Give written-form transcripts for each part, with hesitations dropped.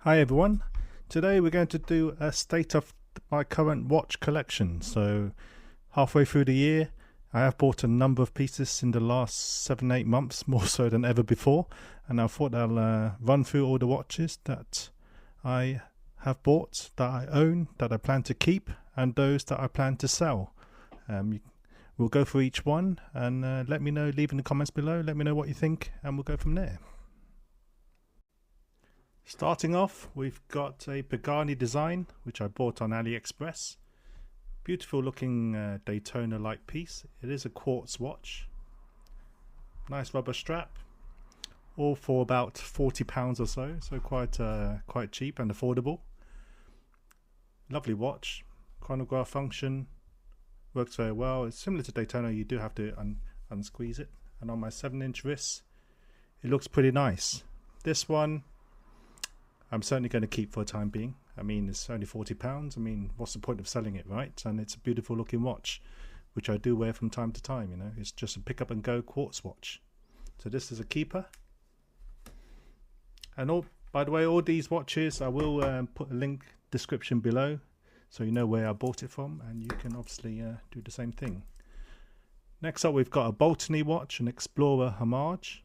Hi everyone, today we're going to do a state of my current watch collection. So halfway through the year I have bought a number of pieces in the last 7-8 months, more so than ever before, and I thought I'll run through all the watches that I have bought, that I own, that I plan to keep, and those that I plan to sell. We'll go through each one and let me know, leave in the comments below, let me know what you think, and we'll go from there. Starting off, we've got a Pagani design, which I bought on AliExpress. Beautiful looking Daytona-like piece. It is a quartz watch. Nice rubber strap. All for about £40 or so, so quite cheap and affordable. Lovely watch. Chronograph function. Works very well. It's similar to Daytona, you do have to unsqueeze it. And on my 7-inch wrist, it looks pretty nice. This one I'm certainly going to keep for the time being. I mean, it's only £40. I mean, what's the point of selling it, right? And it's a beautiful looking watch, which I do wear from time to time, you know. It's just a pick up and go quartz watch. So this is a keeper. And all, by the way, all these watches, I will put a link description below, so you know where I bought it from, and you can obviously do the same thing. Next up, we've got a Baltany watch, an Explorer homage.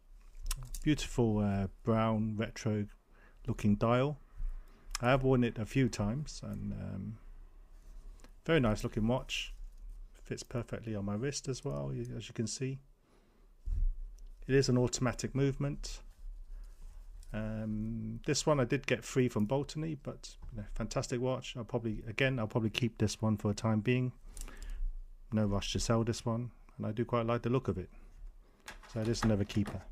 Beautiful brown retro looking dial. I have worn it a few times, and very nice looking watch. Fits perfectly on my wrist as well, as you can see. It is an automatic movement. This one I did get free from Baltany, but you know, fantastic watch. I'll probably keep this one for a time being. No rush to sell this one, and I do quite like the look of it. So it is another keeper.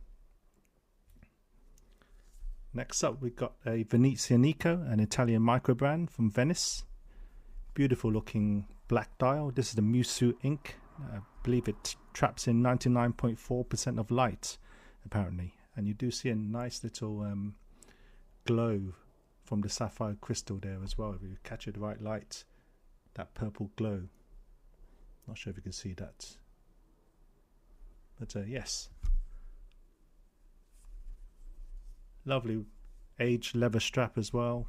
Next up, we've got a Venezianico, an Italian microbrand from Venice. Beautiful looking black dial. This is the Musu ink. I believe it traps in 99.4% of light, apparently. And you do see a nice little glow from the sapphire crystal there as well. If you catch it the right light, that purple glow. Not sure if you can see that. But yes. Lovely aged leather strap as well.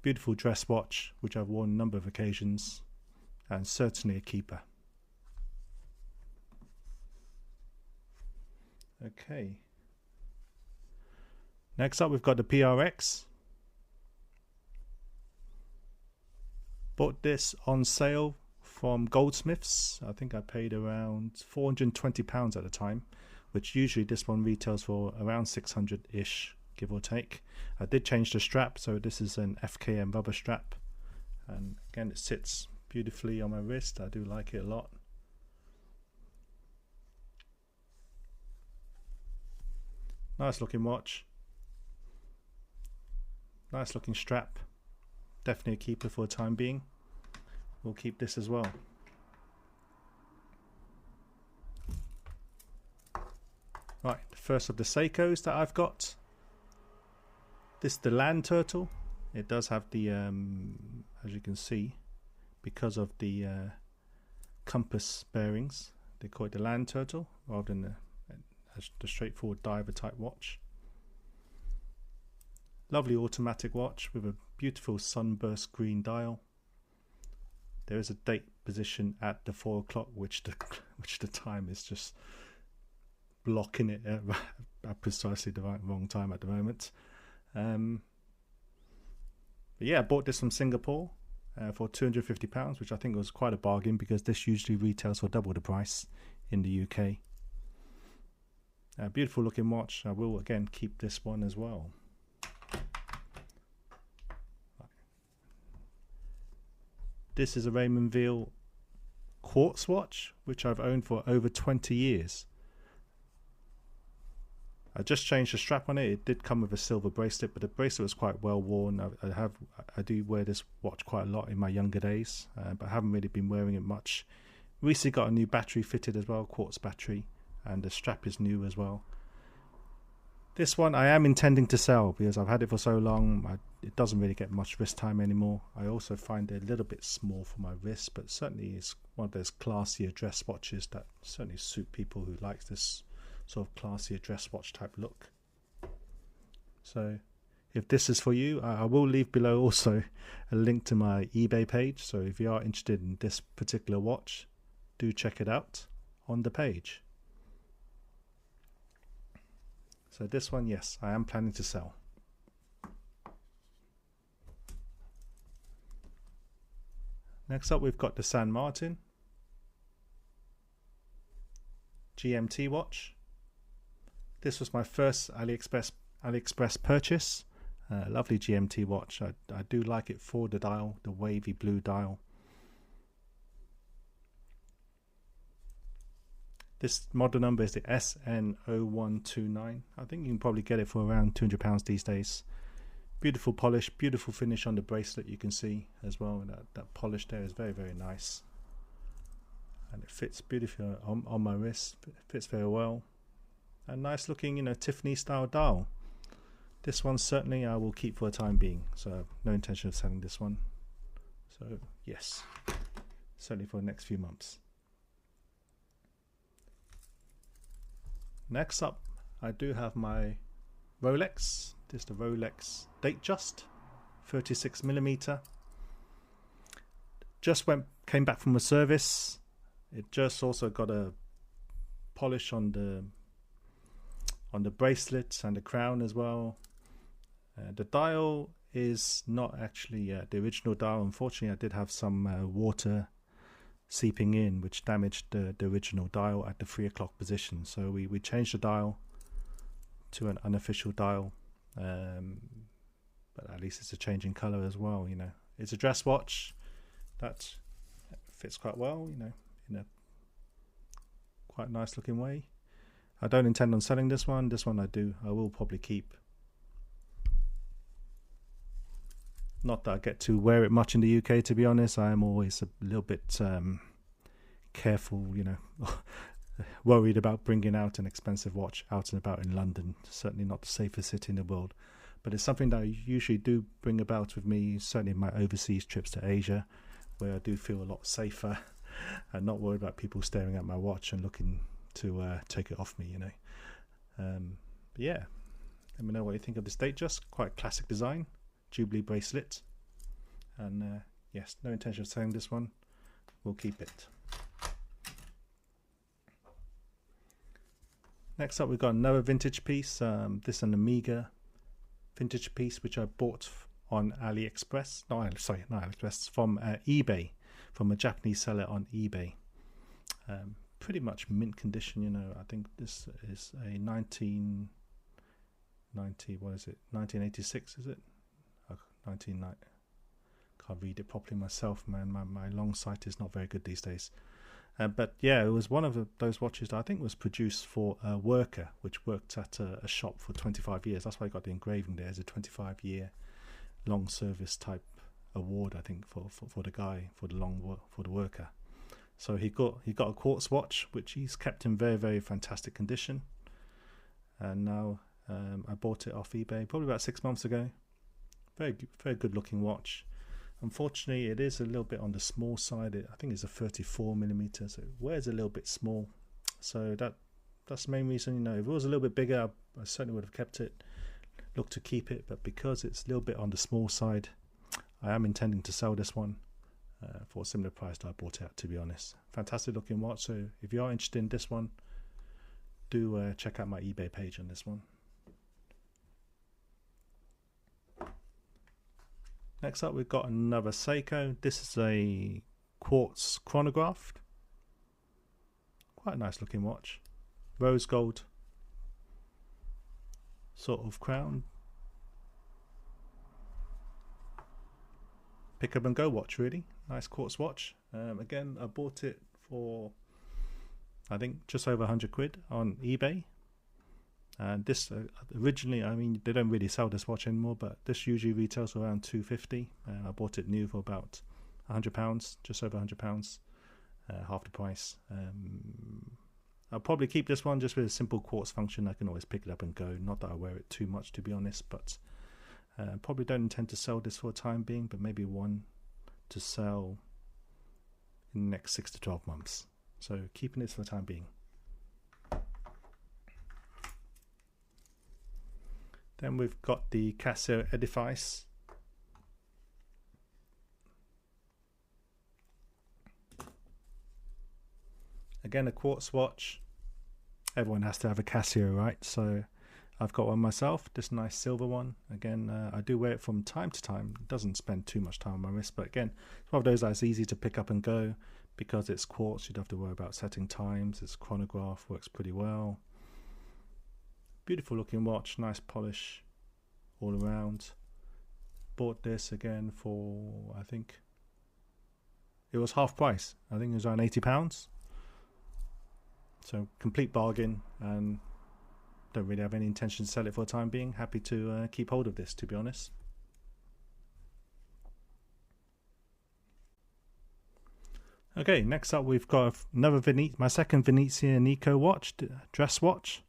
Beautiful dress watch, which I've worn on a number of occasions, and certainly a keeper. Okay. Next up, we've got the PRX. Bought this on sale from Goldsmiths. I think I paid around £420 at the time, which usually this one retails for around 600-ish, give or take. I did change the strap, so this is an FKM rubber strap, and again it sits beautifully on my wrist. I do like it a lot. Nice looking watch, nice looking strap. Definitely a keeper for the time being. We'll keep this as well. Right, the first of the Seikos that I've got. This is the land turtle. It does have the, as you can see, because of the compass bearings, they call it the land turtle rather than the straightforward diver type watch. Lovely automatic watch with a beautiful sunburst green dial. There is a date position at the 4 o'clock, which the time is just blocking it at precisely the wrong time at the moment. But yeah, I bought this from Singapore for £250, which I think was quite a bargain because this usually retails for double the price in the UK. Beautiful looking watch. I will again keep this one as well. This is a Raymond Ville quartz watch, which I've owned for over 20 years. I just changed the strap on it. It did come with a silver bracelet, but the bracelet was quite well worn. I do wear this watch quite a lot in my younger days, but I haven't really been wearing it much. Recently got a new battery fitted as well, quartz battery, and the strap is new as well. This one I am intending to sell because I've had it for so long. It doesn't really get much wrist time anymore. I also find it a little bit small for my wrist, but certainly it's one of those classier dress watches that certainly suit people who like this sort of classier dress watch type look. So if this is for you, I will leave below also a link to my eBay page. So if you are interested in this particular watch, do check it out on the page. So this one, yes, I am planning to sell. Next up, we've got the San Martin GMT watch. This was my first AliExpress purchase. Lovely GMT watch. I do like it for the dial, the wavy blue dial. This model number is the SN0129. I think you can probably get it for around £200 these days. Beautiful polish, beautiful finish on the bracelet, you can see as well. That polish there is very, very nice. And it fits beautifully on my wrist. It fits very well. A nice looking, Tiffany style dial. This one certainly I will keep for the time being. So no intention of selling this one. So yes, certainly for the next few months. Next up, I do have my Rolex. This is the Rolex Datejust 36mm. Just came back from a service. It just also got a polish on the bracelet and the crown as well. The dial is not actually the original dial. Unfortunately, I did have some water seeping in, which damaged the original dial at the 3 o'clock position. So we changed the dial to an unofficial dial, but at least it's a change in color as well. It's a dress watch that fits quite well, in a quite nice looking way. I don't intend on selling this one. This one I will probably keep. Not that I get to wear it much in the UK, to be honest. I am always a little bit careful, worried about bringing out an expensive watch out and about in London. Certainly not the safest city in the world. But it's something that I usually do bring about with me, certainly in my overseas trips to Asia, where I do feel a lot safer and not worried about people staring at my watch and looking to take it off me, But yeah, let me know what you think of this Datejust. Quite classic design. Jubilee bracelet, and yes, no intention of selling this one. We'll keep it. Next up, we've got another vintage piece. This is an Omega vintage piece which I bought on AliExpress. Not AliExpress, from eBay, from a Japanese seller on eBay. Pretty much mint condition. I think this is a 1986, is it? 1990. Can't read it properly myself, man. My long sight is not very good these days. But yeah, it was one of those watches that I think was produced for a worker, which worked at a shop for 25 years. That's why I got the engraving there as a 25-year long service type award, I think, for the guy, for the worker. So he got a quartz watch, which he's kept in very, very fantastic condition. And now I bought it off eBay probably about 6 months ago. Very, very good looking watch. Unfortunately, it is a little bit on the small side. I think it's a 34mm, so it wears a little bit small. So that's the main reason. If it was a little bit bigger, I certainly would have kept it, looked to keep it. But because it's a little bit on the small side, I am intending to sell this one for a similar price that I bought it at, to be honest. Fantastic looking watch. So if you are interested in this one, do check out my eBay page on this one. Next up, we've got another Seiko. This is a Quartz Chronograph. Quite a nice looking watch. Rose gold sort of crown. Pick up and go watch, really. Nice quartz watch. Again, I bought it for, I think, just over 100 quid on eBay. And this originally, I mean, they don't really sell this watch anymore, but this usually retails for around £250. I bought it new for about £100, just over £100, half the price. I'll probably keep this one just with a simple quartz function. I can always pick it up and go. Not that I wear it too much, to be honest, but probably don't intend to sell this for the time being, but maybe one to sell in the next 6 to 12 months. So keeping this for the time being. Then we've got the Casio Edifice. Again, a quartz watch. Everyone has to have a Casio, right? So I've got one myself, this nice silver one. Again, I do wear it from time to time. It doesn't spend too much time on my wrist, but again, it's one of those that's easy to pick up and go. Because it's quartz, you don't have to worry about setting times. It's chronograph, works pretty well. Beautiful looking watch, nice polish all around. Bought this again for, I think, it was half price. I think it was around £80. So complete bargain, and don't really have any intention to sell it for the time being. Happy to keep hold of this, to be honest. Okay, next up we've got another my second Venezianico watch, dress watch.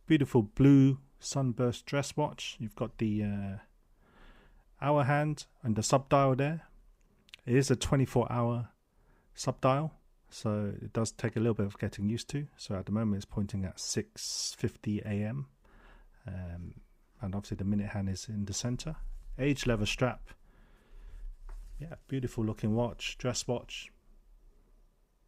Beautiful blue sunburst dress watch. You've got the hour hand and the sub-dial there. It is a 24-hour sub-dial, so it does take a little bit of getting used to. So at the moment it's pointing at 6:50 AM. And obviously the minute hand is in the center. Aged leather strap. Yeah, beautiful looking watch, dress watch.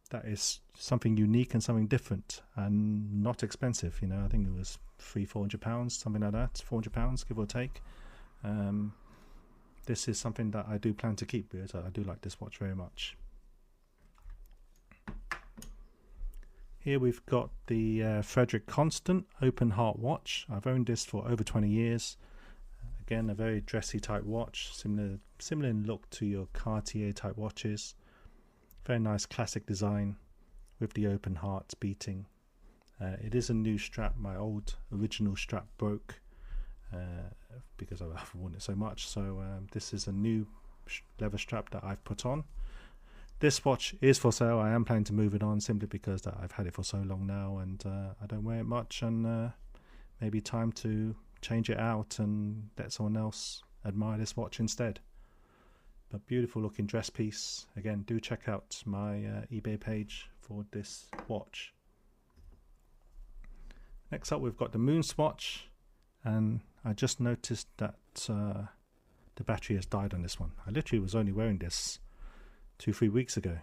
That is something unique and something different and not expensive. You know, I think it was £300-400, something like that, £400, give or take. This is something that I do plan to keep because I do like this watch very much. Here we've got the Frederique Constant open heart watch. I've owned this for over 20 years. Again, a very dressy type watch, similar in look to your Cartier type watches. Very nice classic design with the open hearts beating. It is a new strap. My old original strap broke because I've worn it so much. So this is a new leather strap that I've put on. This watch is for sale. I am planning to move it on simply because I've had it for so long now and I don't wear it much, and maybe time to change it out and let someone else admire this watch instead. But beautiful looking dress piece. Again, do check out my eBay page for this watch. Next up we've got the Moon watch, and I just noticed that the battery has died on this one. I literally was only wearing this 2-3 weeks ago,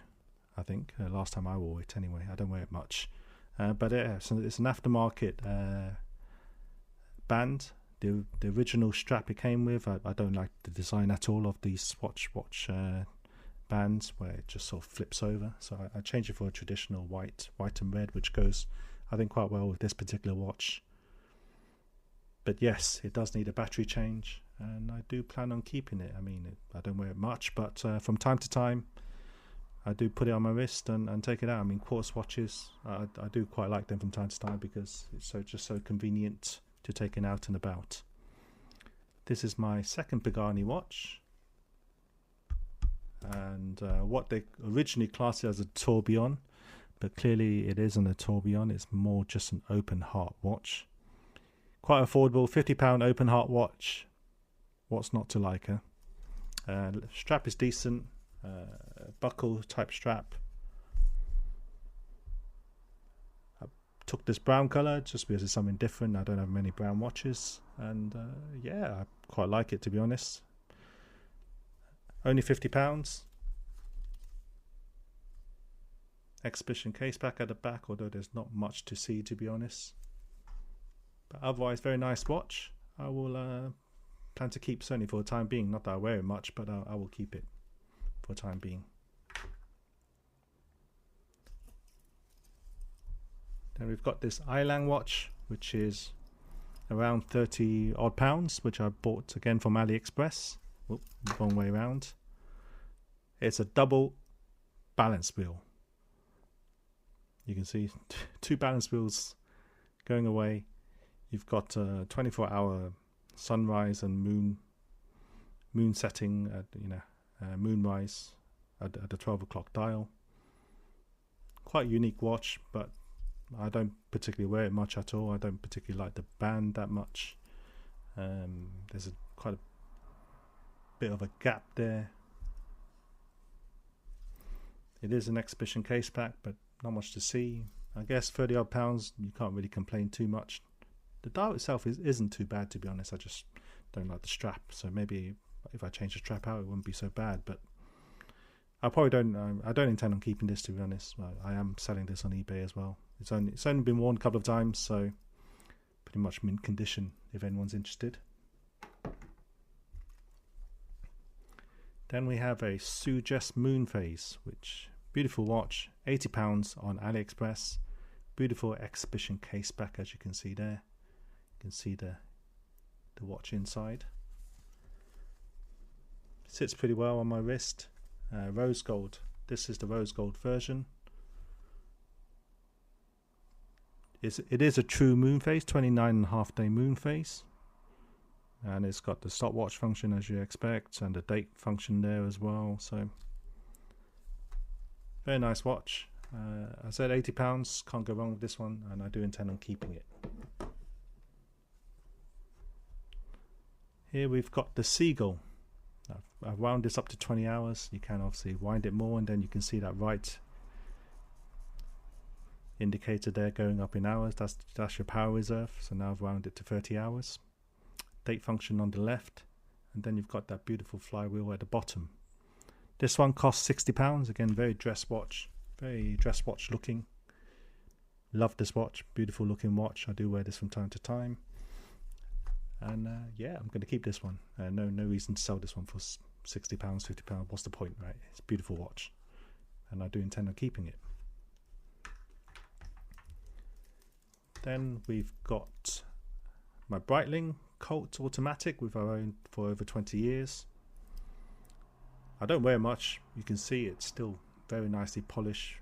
I think, last time I wore it anyway. I don't wear it much, but so it's an aftermarket band. The original strap it came with, I don't like the design at all of these watch bands where it just sort of flips over. So I changed it for a traditional white and red, which goes, I think, quite well with this particular watch. But yes, it does need a battery change, and I do plan on keeping it. I mean, I don't wear it much, but from time to time, I do put it on my wrist and take it out. I mean, quartz watches, I do quite like them from time to time because it's just so convenient to take it out and about. This is my second Pagani watch, and what they originally classed as a tourbillon, but clearly it isn't a tourbillon. It's more just an open heart watch. Quite affordable, £50 open heart watch. What's not to like, huh? Strap is decent, buckle type strap. Took this brown color just because it's something different. I don't have many brown watches, and yeah, I quite like it, to be honest. Only £50. Exhibition case back at the back, although there's not much to see, to be honest. But otherwise, very nice watch. I will plan to keep certainly for the time being. Not that I wear it much, but I will keep it for the time being. Then we've got this Ailang watch, which is around £30 odd, which I bought again from AliExpress. Whoop, wrong way around. It's a double balance wheel. You can see two balance wheels going away. You've got a 24-hour sunrise and moon setting, moonrise at the 12 o'clock dial. Quite a unique watch, but I don't particularly wear it much at all. I don't particularly like the band that much. There's quite a bit of a gap there. It is an exhibition case pack, but not much to see. I guess £30 odd, you can't really complain too much The dial itself isn't too bad, to be honest. I just don't like the strap, so maybe if I change the strap out it wouldn't be so bad, but I probably don't. I don't intend on keeping this, to be honest. I am selling this on eBay as well. It's only been worn a couple of times, so pretty much mint condition if anyone's interested. Then we have a Sugess Moonphase, which beautiful watch, £80 on AliExpress. Beautiful exhibition case back, as you can see there. You can see the watch inside. Sits pretty well on my wrist. Rose gold. This is the rose gold version. It is a true Moonphase, 29.5 day Moonphase. And it's got the stopwatch function as you expect, and the date function there as well. So very nice watch. I said £80, can't go wrong with this one, and I do intend on keeping it. Here we've got the Seagull. I've wound this up to 20 hours. You can obviously wind it more, and then you can see that right indicator there going up in hours. That's your power reserve. So now I've wound it to 30 hours. Date function on the left, and then you've got that beautiful flywheel at the bottom. This one costs £60. Again, very dress watch looking. Love this watch, beautiful looking watch. I do wear this from time to time, and yeah, I'm going to keep this one. No reason to sell this one for £60, £50. What's the point, right? It's a beautiful watch, and I do intend on keeping it. Then we've got my Breitling Colt automatic, with our own for over 20 years. I don't wear much. You can see it's still very nicely polished,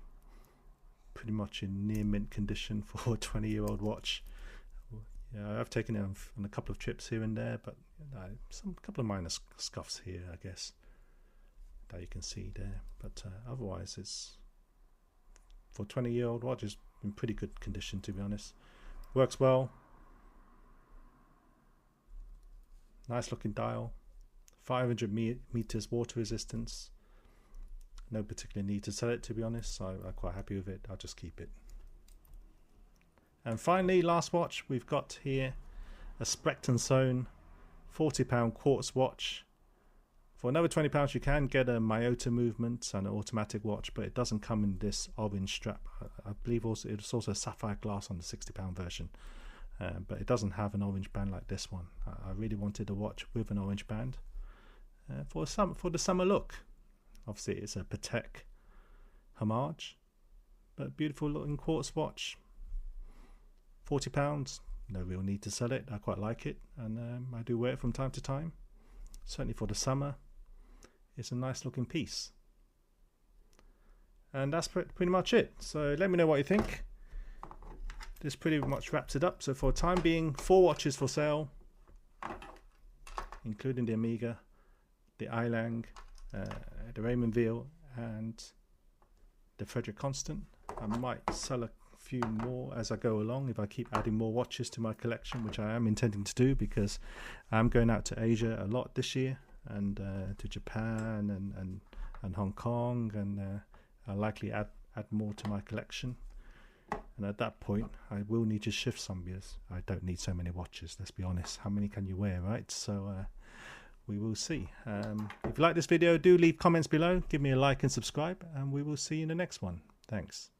pretty much in near mint condition for a 20-year-old watch. Yeah, I've taken it on a couple of trips here and there, but a couple of minor scuffs here, I guess, that you can see there. But otherwise, it's for a 20-year-old watch, it's in pretty good condition, to be honest. Works well. Nice looking dial, 500 meters water resistance. No particular need to sell it, to be honest, so I'm quite happy with it. I'll just keep it. And finally, last watch, we've got here a Specht and Sohne £40 quartz watch. For another £20 you can get a Miyota movement and an automatic watch, but it doesn't come in this orange strap. I believe also it's also a sapphire glass on the £60 version. But it doesn't have an orange band like this one. I really wanted a watch with an orange band for the summer look. Obviously it's a Patek homage, but beautiful looking quartz watch. £40, no real need to sell it. I quite like it, and I do wear it from time to time. Certainly for the summer, it's a nice looking piece. And that's pretty much it. So let me know what you think. This pretty much wraps it up. So for the time being, 4 watches for sale, including the Omega, the Ailang, the Raymond Ville, and the Frederique Constant. I might sell a few more as I go along if I keep adding more watches to my collection, which I am intending to do, because I'm going out to Asia a lot this year, and to Japan and Hong Kong, and I'll likely add more to my collection. And at that point, I will need to shift some, because I don't need so many watches, let's be honest. How many can you wear, right? So we will see. If you like this video, do leave comments below, give me a like and subscribe, and we will see you in the next one. Thanks.